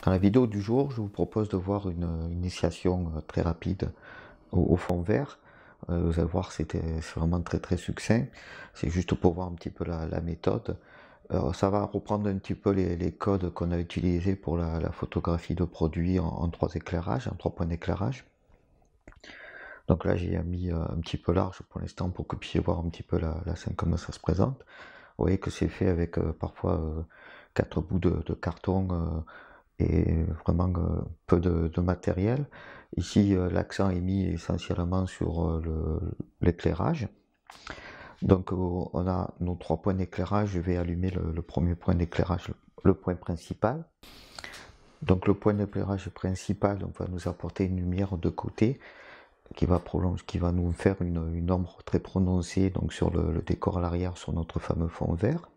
Dans la vidéo du jour, je vous propose de voir une initiation très rapide au fond vert. Vous allez voir, c'est vraiment très succinct. C'est juste pour voir un petit peu la méthode. Ça va reprendre un petit peu les codes qu'on a utilisés pour la photographie de produits en trois éclairages, en 3 points d'éclairage. Donc là, j'ai mis un petit peu large pour l'instant pour que vous puissiez voir un petit peu la scène comme ça se présente. Vous voyez que c'est fait avec parfois 4 bouts de carton et vraiment peu de matériel. Ici, l'accent est mis essentiellement sur l'éclairage. Donc on a nos 3 points d'éclairage. Je vais allumer le premier point d'éclairage, le point principal. Donc le point d'éclairage principal va nous apporter une lumière de côté qui va nous faire une ombre très prononcée donc sur le décor à l'arrière, sur notre fameux fond vert.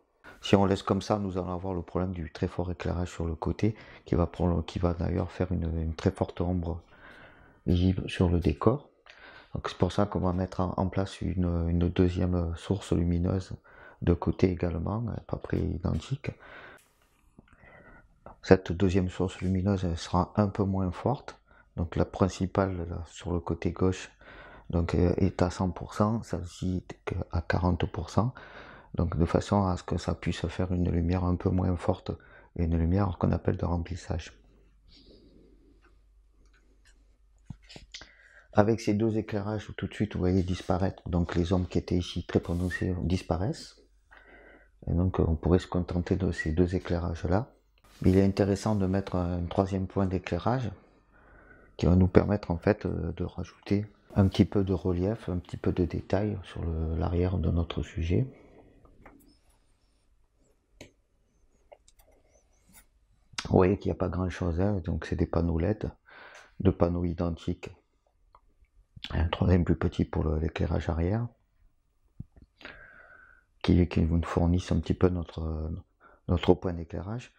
Si on laisse comme ça, nous allons avoir le problème du très fort éclairage sur le côté qui va d'ailleurs faire une très forte ombre visible sur le décor. Donc c'est pour ça qu'on va mettre en place une deuxième source lumineuse de côté également, à peu près identique. Cette deuxième source lumineuse elle sera un peu moins forte. Donc la principale là, sur le côté gauche donc, est à 100%, celle-ci est à 40%. Donc de façon à ce que ça puisse faire une lumière un peu moins forte et une lumière qu'on appelle de remplissage. Avec ces deux éclairages, tout de suite vous voyez disparaître donc les ombres qui étaient ici très prononcées disparaissent. Et donc on pourrait se contenter de ces deux éclairages là. Mais il est intéressant de mettre un troisième point d'éclairage qui va nous permettre en fait de rajouter un petit peu de relief, un petit peu de détail sur l'arrière de notre sujet. Vous voyez qu'il n'y a pas grand chose, hein, donc c'est des panneaux LED, deux panneaux identiques. Un troisième plus petit pour l'éclairage arrière, qui nous fournissent un petit peu notre point d'éclairage.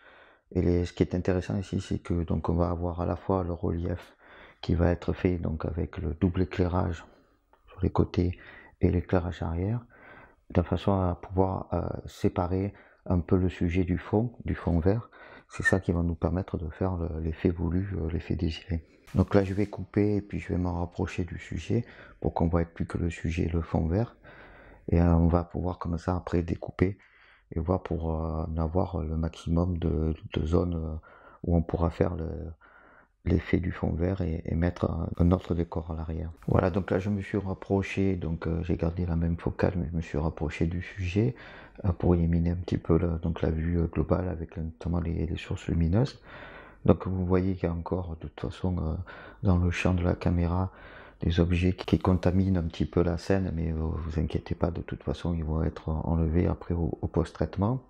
Et ce qui est intéressant ici, c'est que donc on va avoir à la fois le relief qui va être fait donc avec le double éclairage sur les côtés et l'éclairage arrière, de façon à pouvoir séparer un peu le sujet du fond vert. C'est ça qui va nous permettre de faire l'effet voulu, l'effet désiré. Donc là je vais couper et puis je vais m'en rapprocher du sujet pour qu'on voit plus que le sujet et le fond vert. Et on va pouvoir comme ça après découper et voir pour en avoir le maximum de zones où on pourra faire l'effet du fond vert et mettre un autre décor à l'arrière. Voilà, donc là je me suis rapproché, donc j'ai gardé la même focale, mais je me suis rapproché du sujet pour éliminer un petit peu la vue globale avec notamment les sources lumineuses. Donc vous voyez qu'il y a encore de toute façon dans le champ de la caméra des objets qui contaminent un petit peu la scène, mais vous inquiétez pas, de toute façon ils vont être enlevés après au post-traitement.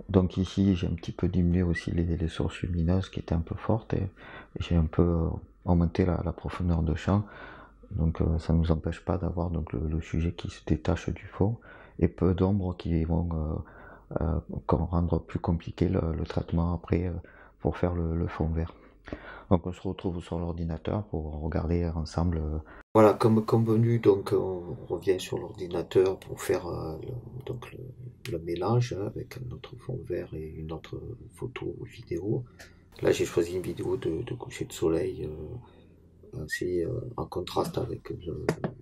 Donc ici j'ai un petit peu diminué aussi les sources lumineuses qui étaient un peu fortes et j'ai un peu augmenté la profondeur de champ. Donc ça ne nous empêche pas d'avoir donc le sujet qui se détache du fond et peu d'ombres qui vont rendre plus compliqué le traitement après pour faire le fond vert. Donc on se retrouve sur l'ordinateur pour regarder ensemble. Voilà, comme convenu, donc on revient sur l'ordinateur pour faire le mélange avec notre fond vert et une autre photo ou vidéo. Là j'ai choisi une vidéo de coucher de soleil assez en contraste avec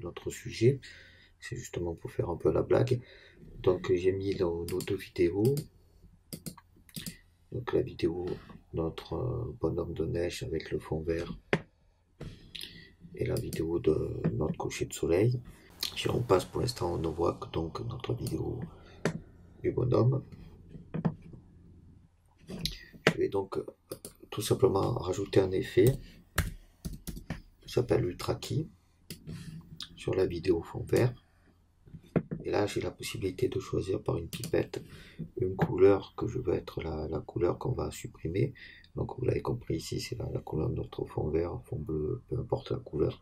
notre sujet. C'est justement pour faire un peu la blague. Donc j'ai mis nos deux vidéos. Donc la vidéo notre bonhomme de neige avec le fond vert et la vidéo de notre coucher de soleil. Si on passe pour l'instant, on ne voit que donc notre vidéo du bonhomme. Je vais donc tout simplement rajouter un effet qui s'appelle Ultra Key sur la vidéo fond vert. Et là, j'ai la possibilité de choisir par une pipette une couleur que je veux être la couleur qu'on va supprimer. Donc vous l'avez compris ici, c'est la couleur de notre fond vert, fond bleu, peu importe la couleur.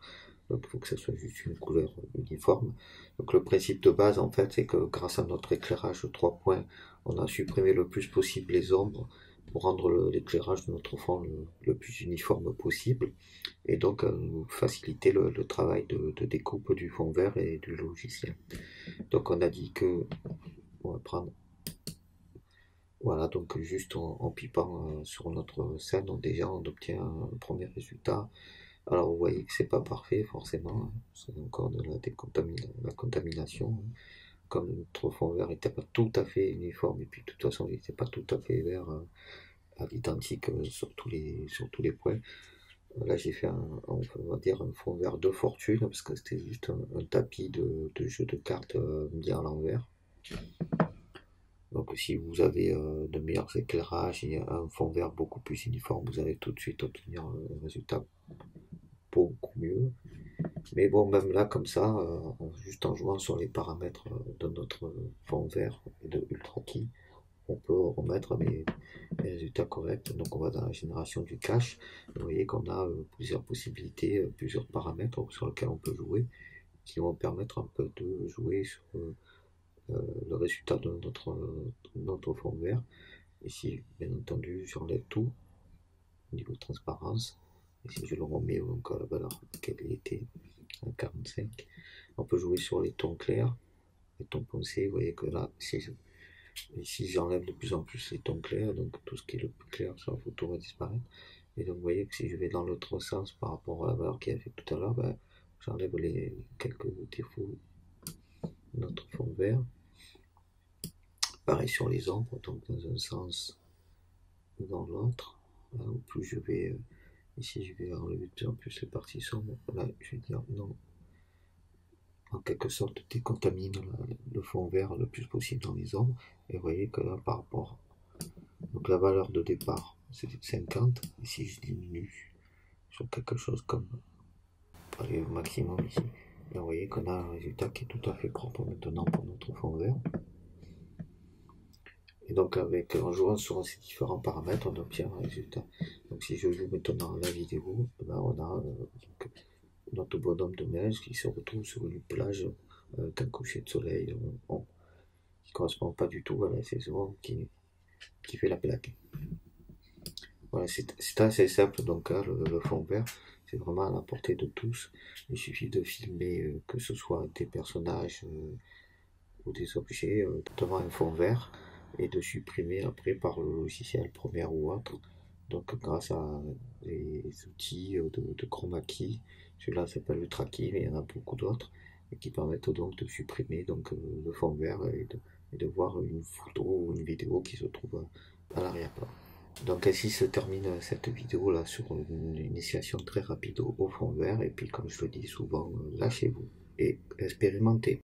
Donc il faut que ce soit juste une couleur uniforme. Donc le principe de base en fait c'est que grâce à notre éclairage 3 points, on a supprimé le plus possible les ombres pour rendre l'éclairage de notre fond le plus uniforme possible et donc nous faciliter le travail de découpe du fond vert et du logiciel. Donc on a dit que on va prendre Voilà, donc juste en pipant sur notre scène, déjà on obtient un premier résultat. Alors vous voyez que c'est pas parfait forcément, hein, c'est encore de la contamination, hein. Comme notre fond vert n'était pas tout à fait uniforme, et puis de toute façon il n'était pas tout à fait vert à l'identique sur tous les points. Là j'ai fait on va dire un fond vert de fortune, parce que c'était juste un tapis de jeu de cartes mis à l'envers. Donc si vous avez de meilleurs éclairages et un fond vert beaucoup plus uniforme, vous allez tout de suite obtenir un résultat beaucoup mieux. Mais bon, même là, comme ça, juste en jouant sur les paramètres de notre fond vert et de Ultra Key, on peut remettre les résultats corrects. Donc on va dans la génération du cache. Vous voyez qu'on a plusieurs possibilités, plusieurs paramètres sur lesquels on peut jouer, qui vont permettre un peu de jouer sur le résultat de notre fond vert. Ici, bien entendu, j'enlève tout au niveau de transparence. Et si je le remets donc à la valeur à laquelle il était, à 45, on peut jouer sur les tons clairs, les tons foncés. Vous voyez que là, ici j'enlève de plus en plus les tons clairs, donc tout ce qui est le plus clair sur la photo va disparaître. Et donc vous voyez que si je vais dans l'autre sens par rapport à la valeur qu'il y avait tout à l'heure, ben, j'enlève quelques défauts de notre fond vert. Pareil sur les ombres, donc dans un sens ou dans l'autre. Ou plus je vais ici, je vais enlever de plus en plus les parties sombres. Là, je vais dire non. En quelque sorte, décontamine le fond vert le plus possible dans les ombres. Et vous voyez que là, par rapport, donc la valeur de départ, c'est 50. Et si je diminue sur quelque chose comme, allez, au maximum ici, là, vous voyez qu'on a un résultat qui est tout à fait propre maintenant pour notre fond vert. Et donc, en jouant sur ces différents paramètres, on obtient un résultat. Donc, si je joue maintenant la vidéo, ben, on a notre bonhomme de neige qui se retrouve sur une plage avec un coucher de soleil qui correspond pas du tout à la saison qui fait la blague. Voilà, c'est assez simple, donc hein, le fond vert, c'est vraiment à la portée de tous. Il suffit de filmer que ce soit des personnages ou des objets devant un fond vert, et de supprimer après par le logiciel Premiere ou autre. Donc grâce à des outils de chroma key, celui-là s'appelle Ultra Key, mais il y en a beaucoup d'autres, et qui permettent donc de supprimer donc, le fond vert et de voir une photo ou une vidéo qui se trouve à l'arrière-plan. Donc ainsi se termine cette vidéo là sur une initiation très rapide au fond vert, et puis comme je le dis souvent, lâchez-vous et expérimentez.